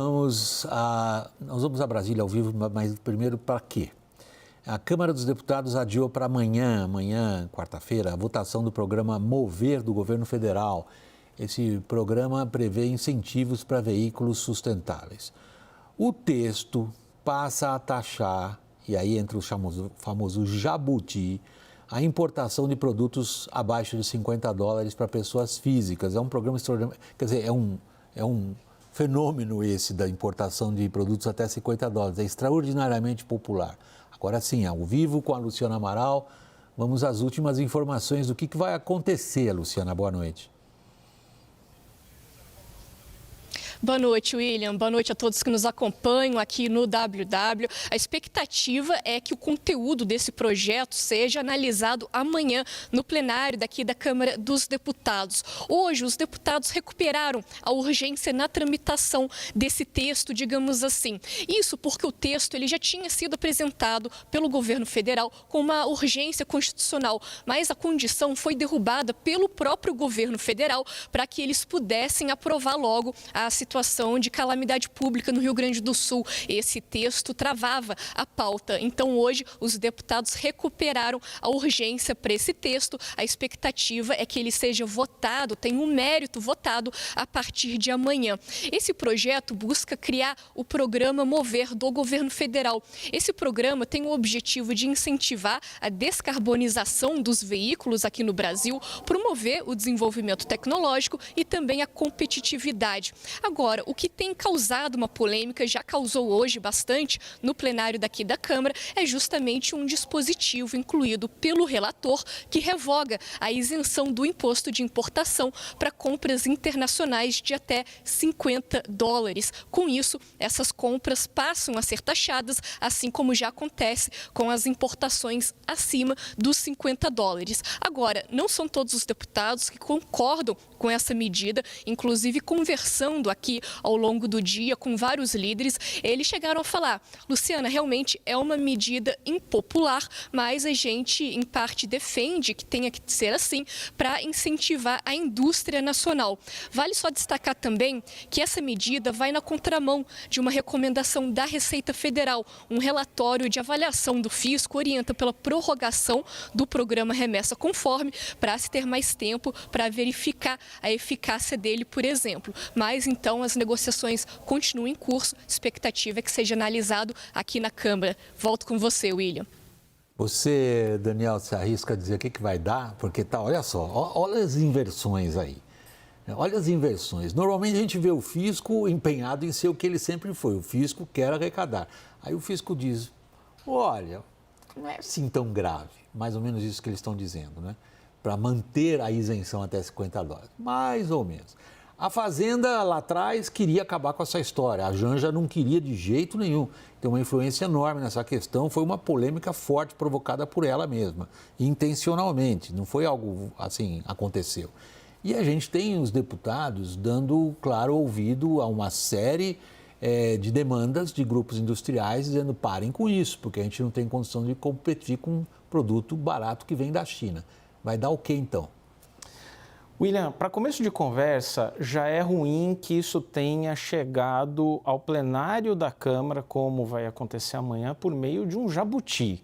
Nós vamos a Brasília ao vivo, mas primeiro para quê? A Câmara dos Deputados adiou para amanhã, quarta-feira, a votação do programa Mover do governo federal. Esse programa prevê incentivos para veículos sustentáveis. O texto passa a taxar, e aí entra o famoso jabuti, a importação de produtos abaixo de $50 para pessoas físicas. É um programa extraordinário, quer dizer, é um fenômeno esse da importação de produtos até $50, é extraordinariamente popular. Agora sim, ao vivo com a Luciana Amaral, vamos às últimas informações do que vai acontecer, Luciana. Boa noite. Boa noite, William. Boa noite a todos que nos acompanham aqui no WW. A expectativa é que o conteúdo desse projeto seja analisado amanhã no plenário daqui da Câmara dos Deputados. Hoje, os deputados recuperaram a urgência na tramitação desse texto, digamos assim. Isso porque o texto ele já tinha sido apresentado pelo governo federal com uma urgência constitucional, mas a condição foi derrubada pelo próprio governo federal para que eles pudessem aprovar logo a situação de calamidade pública no Rio Grande do Sul. Esse texto travava a pauta. Então, hoje, os deputados recuperaram a urgência para esse texto. A expectativa é que ele seja votado, tenha um mérito votado a partir de amanhã. Esse projeto busca criar o programa Mover do governo federal. Esse programa tem o objetivo de incentivar a descarbonização dos veículos aqui no Brasil, promover o desenvolvimento tecnológico e também a competitividade. Agora, o que tem causado uma polêmica, já causou hoje bastante no plenário daqui da Câmara, é justamente um dispositivo incluído pelo relator que revoga a isenção do imposto de importação para compras internacionais de até $50. Com isso, essas compras passam a ser taxadas, assim como já acontece com as importações acima dos $50. Agora, não são todos os deputados que concordam com essa medida, inclusive conversando aqui ao longo do dia com vários líderes, eles chegaram a falar: Luciana, realmente é uma medida impopular, mas a gente, em parte, defende que tenha que ser assim para incentivar a indústria nacional. Vale só destacar também que essa medida vai na contramão de uma recomendação da Receita Federal. Um relatório de avaliação do fisco orienta pela prorrogação do programa Remessa Conforme para se ter mais tempo para verificar a eficácia dele, por exemplo. Mas, então, as negociações continuam em curso. A expectativa é que seja analisado aqui na Câmara. Volto com você, William. Você, Daniel, se arrisca a dizer o que vai dar? Porque olha só, olha as inversões aí. Olha as inversões. Normalmente a gente vê o fisco empenhado em ser o que ele sempre foi. O fisco quer arrecadar. Aí o fisco diz, olha, não é assim tão grave. Mais ou menos isso que eles estão dizendo, né? Para manter a isenção até $50. Mais ou menos. A Fazenda, lá atrás, queria acabar com essa história. A Janja não queria de jeito nenhum. Tem uma influência enorme nessa questão. Foi uma polêmica forte provocada por ela mesma, intencionalmente. Não foi algo assim, aconteceu. E a gente tem os deputados dando claro ouvido a uma série de demandas de grupos industriais, dizendo parem com isso, porque a gente não tem condição de competir com um produto barato que vem da China. Vai dar o quê, então? William, para começo de conversa, já é ruim que isso tenha chegado ao plenário da Câmara, como vai acontecer amanhã, por meio de um jabuti.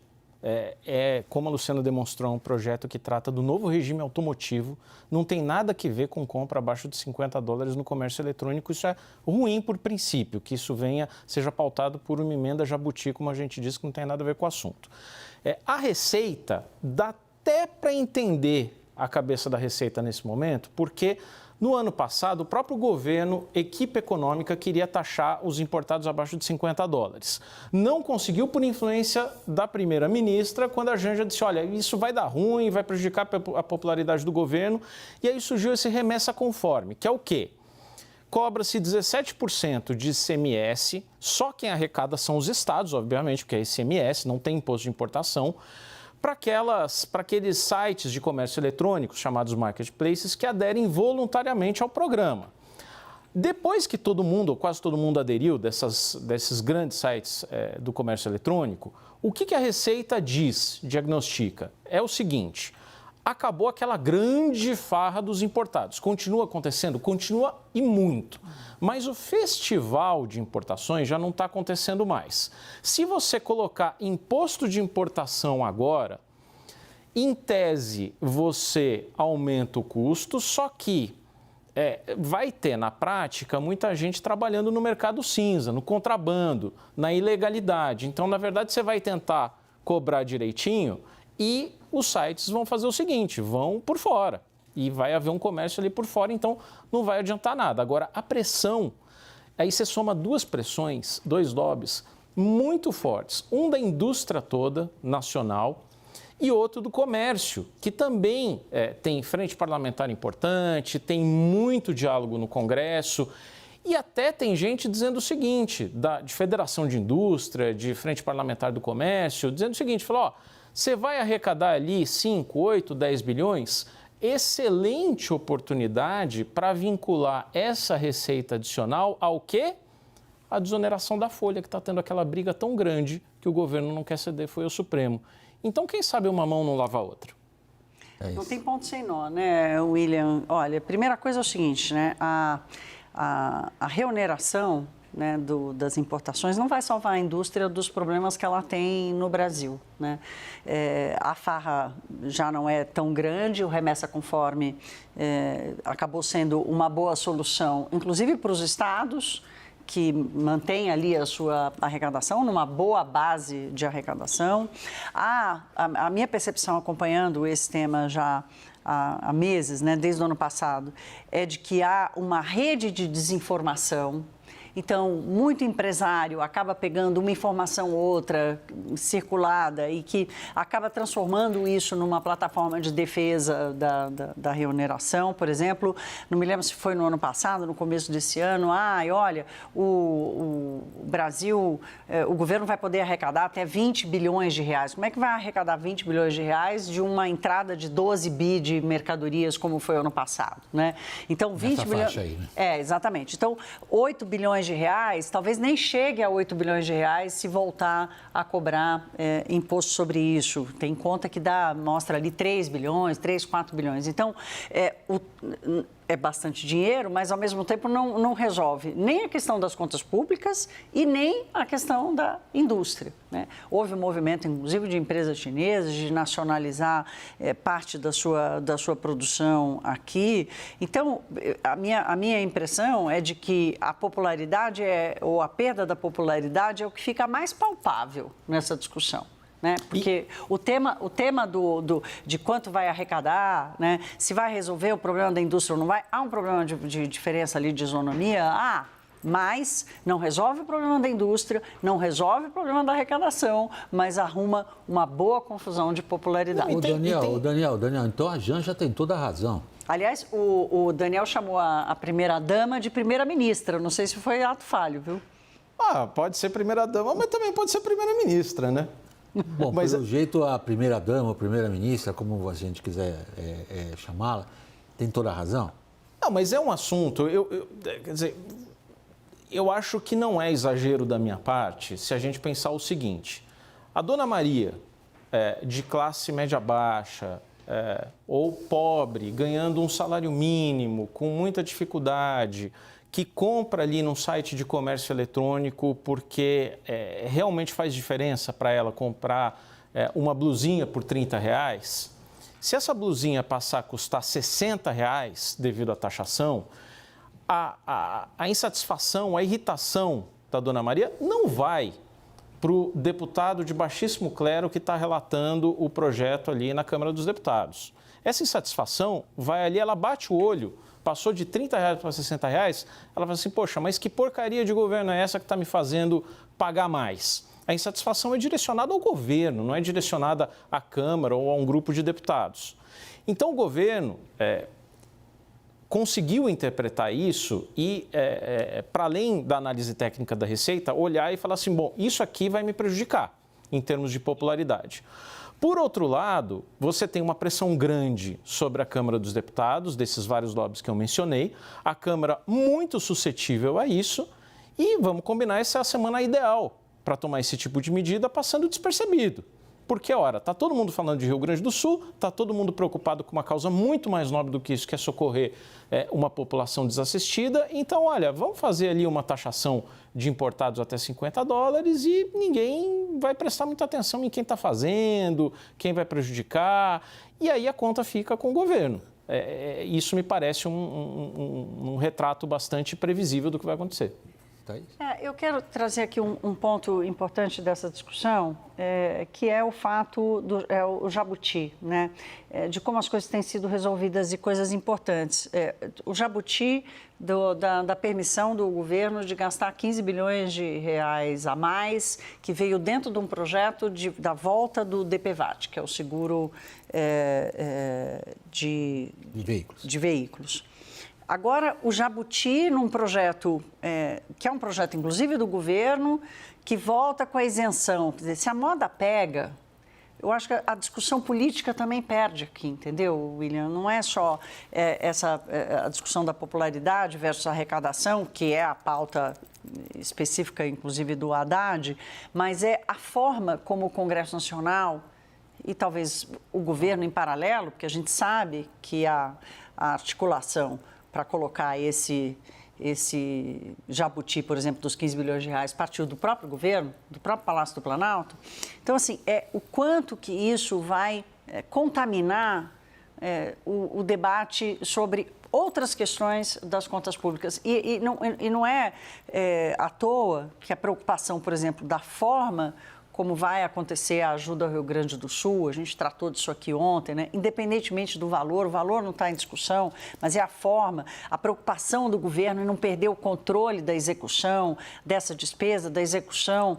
Como a Luciana demonstrou, um projeto que trata do novo regime automotivo, não tem nada a ver com compra abaixo de $50 no comércio eletrônico. Isso é ruim por princípio, que isso seja pautado por uma emenda jabuti, como a gente disse, que não tem nada a ver com o assunto. A Receita dá até para entender a cabeça da Receita nesse momento, porque no ano passado o próprio governo, equipe econômica, queria taxar os importados abaixo de $50. Não conseguiu por influência da primeira-ministra, quando a Janja disse, olha, isso vai dar ruim, vai prejudicar a popularidade do governo, e aí surgiu esse remessa conforme, que é o quê? Cobra-se 17% de ICMS, só quem arrecada são os estados, obviamente, porque é ICMS, não tem imposto de importação, para aqueles sites de comércio eletrônico, chamados marketplaces, que aderem voluntariamente ao programa. Depois que todo mundo, ou quase todo mundo, aderiu desses grandes sites do comércio eletrônico, o que a Receita diagnostica? É o seguinte: acabou aquela grande farra dos importados. Continua acontecendo? Continua e muito. Mas o festival de importações já não está acontecendo mais. Se você colocar imposto de importação agora, em tese você aumenta o custo, só que vai ter na prática muita gente trabalhando no mercado cinza, no contrabando, na ilegalidade. Então, na verdade, você vai tentar cobrar direitinho e os sites vão fazer o seguinte, vão por fora e vai haver um comércio ali por fora, então não vai adiantar nada. Agora, a pressão, aí você soma duas pressões, dois lobbies muito fortes, um da indústria toda, nacional, e outro do comércio, que também tem frente parlamentar importante, tem muito diálogo no Congresso e até tem gente dizendo o seguinte, de Federação de Indústria, de Frente Parlamentar do Comércio, dizendo o seguinte, falou, você vai arrecadar ali 5, 8, 10 bilhões, excelente oportunidade para vincular essa receita adicional ao quê? A desoneração da folha, que está tendo aquela briga tão grande que o governo não quer ceder, foi ao Supremo. Então, quem sabe uma mão não lava a outra? Não tem ponto sem nó, né, William? Olha, a primeira coisa é o seguinte, né? A reoneração, né, das importações não vai salvar a indústria dos problemas que ela tem no Brasil, né? A farra já não é tão grande, o remessa conforme acabou sendo uma boa solução, inclusive para os estados, que mantém ali a sua arrecadação, numa boa base de arrecadação. A minha percepção acompanhando esse tema já há meses, né, desde o ano passado, é de que há uma rede de desinformação. Então, muito empresário acaba pegando uma informação ou outra circulada e que acaba transformando isso numa plataforma de defesa da reoneração, por exemplo. Não me lembro se foi no ano passado, no começo desse ano. Olha, o Brasil, o governo vai poder arrecadar até 20 bilhões de reais. Como é que vai arrecadar 20 bilhões de reais de uma entrada de 12 bi de mercadorias, como foi ano passado, né? Então, 20 bilhões... Aí, né? Exatamente. Então, 8 bilhões de reais, talvez nem chegue a 8 bilhões de reais se voltar a cobrar imposto sobre isso. Tem conta que mostra ali 3 bilhões, 3, 4 bilhões. Então, é bastante dinheiro, mas ao mesmo tempo não resolve nem a questão das contas públicas e nem a questão da indústria, né? Houve um movimento, inclusive, de empresas chinesas de nacionalizar parte da sua produção aqui. Então, a minha impressão é de que a popularidade ou a perda da popularidade é o que fica mais palpável nessa discussão, né? Porque o tema de quanto vai arrecadar, né? Se vai resolver o problema da indústria ou não vai, há um problema de diferença ali de isonomia, mas não resolve o problema da indústria, não resolve o problema da arrecadação, mas arruma uma boa confusão de popularidade. Daniel, então a Janja tem toda a razão. Aliás, o Daniel chamou a primeira-dama de primeira-ministra, não sei se foi ato falho, viu? Pode ser primeira-dama, mas também pode ser primeira-ministra, né? Bom, pelo jeito, a primeira-dama, a primeira-ministra, como a gente quiser chamá-la, tem toda a razão? Não, mas é um assunto, quer dizer, eu acho que não é exagero da minha parte se a gente pensar o seguinte, a Dona Maria, de classe média baixa, ou pobre, ganhando um salário mínimo, com muita dificuldade, que compra ali num site de comércio eletrônico porque realmente faz diferença para ela comprar uma blusinha por R$30, se essa blusinha passar a custar R$60 devido à taxação, a insatisfação, a irritação da Dona Maria não vai para o deputado de baixíssimo clero que está relatando o projeto ali na Câmara dos Deputados. Essa insatisfação vai ali, ela bate o olho, passou de R$30 para R$60, ela fala assim, poxa, mas que porcaria de governo é essa que está me fazendo pagar mais? A insatisfação é direcionada ao governo, não é direcionada à Câmara ou a um grupo de deputados. Então, o governo conseguiu interpretar isso e, para além da análise técnica da Receita, olhar e falar assim, bom, isso aqui vai me prejudicar em termos de popularidade. Por outro lado, você tem uma pressão grande sobre a Câmara dos Deputados, desses vários lobbies que eu mencionei, a Câmara muito suscetível a isso e, vamos combinar, essa é a semana ideal para tomar esse tipo de medida passando despercebido. Porque, ora, está todo mundo falando de Rio Grande do Sul, está todo mundo preocupado com uma causa muito mais nobre do que isso, que é socorrer uma população desassistida. Então, olha, vamos fazer ali uma taxação de importados até $50 e ninguém vai prestar muita atenção em quem está fazendo, quem vai prejudicar, e aí a conta fica com o governo. Isso me parece um retrato bastante previsível do que vai acontecer. Eu quero trazer aqui um ponto importante dessa discussão, que é o fato o jabuti, né? De como as coisas têm sido resolvidas e coisas importantes. O jabuti da permissão do governo de gastar 15 bilhões de reais a mais, que veio dentro de um projeto da volta do DPVAT, que é o seguro de veículos. Agora, o jabuti num projeto, que é um projeto inclusive do governo, que volta com a isenção. Quer dizer, se a moda pega, eu acho que a discussão política também perde aqui, entendeu, William? Não é só a discussão da popularidade versus a arrecadação, que é a pauta específica, inclusive, do Haddad, mas é a forma como o Congresso Nacional e talvez o governo em paralelo, porque a gente sabe que a articulação para colocar esse jabuti, por exemplo, dos 15 bilhões de reais, partiu do próprio governo, do próprio Palácio do Planalto. Então, assim, o quanto que isso vai contaminar o debate sobre outras questões das contas públicas. E não é à toa que a preocupação, por exemplo, da forma como vai acontecer a ajuda ao Rio Grande do Sul, a gente tratou disso aqui ontem, né? Independentemente do valor, o valor não está em discussão, mas é a forma, a preocupação do governo em não perder o controle da execução dessa despesa, da execução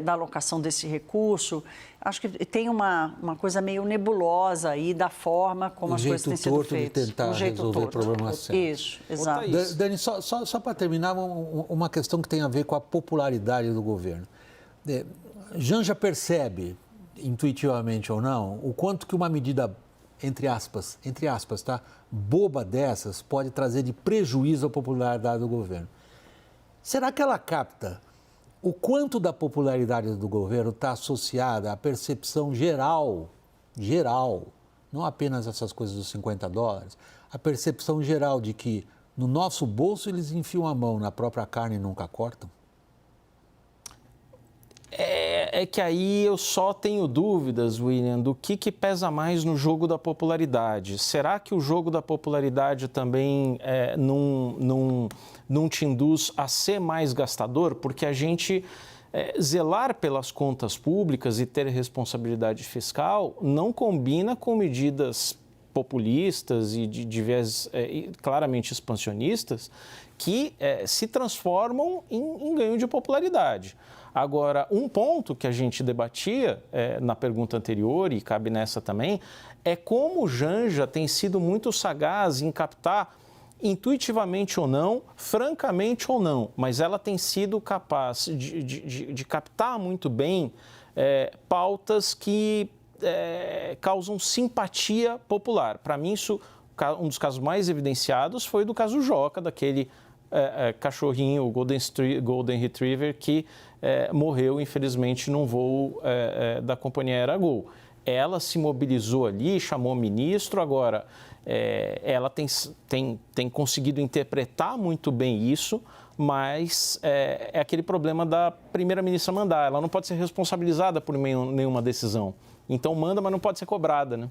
da alocação desse recurso. Acho que tem uma coisa meio nebulosa aí da forma como as coisas têm sido feitas. De tentar resolver problemas sérios. Isso, exato. Dani, só para terminar, uma questão que tem a ver com a popularidade do governo. Janja percebe, intuitivamente ou não, o quanto que uma medida, entre aspas, tá, boba dessas pode trazer de prejuízo à popularidade do governo. Será que ela capta o quanto da popularidade do governo está associada à percepção geral, não apenas essas coisas dos $50, a percepção geral de que no nosso bolso eles enfiam a mão na própria carne e nunca cortam? É que aí eu só tenho dúvidas, William, do que pesa mais no jogo da popularidade. Será que o jogo da popularidade também não te induz a ser mais gastador? Porque a gente zelar pelas contas públicas e ter responsabilidade fiscal não combina com medidas populistas e de viés claramente expansionistas que se transformam em ganho de popularidade. Agora, um ponto que a gente debatia na pergunta anterior, e cabe nessa também, é como o Janja tem sido muito sagaz em captar, intuitivamente ou não, francamente ou não, mas ela tem sido capaz de captar muito bem pautas que causam simpatia popular. Para mim, um dos casos mais evidenciados foi do caso Joca, daquele cachorrinho, o Golden Retriever, que morreu, infelizmente, num voo da companhia aérea Gol. Ela se mobilizou ali, chamou o ministro. Agora, ela tem conseguido interpretar muito bem isso, mas é aquele problema da primeira-ministra mandar. Ela não pode ser responsabilizada por nenhuma decisão. Então, manda, mas não pode ser cobrada, né?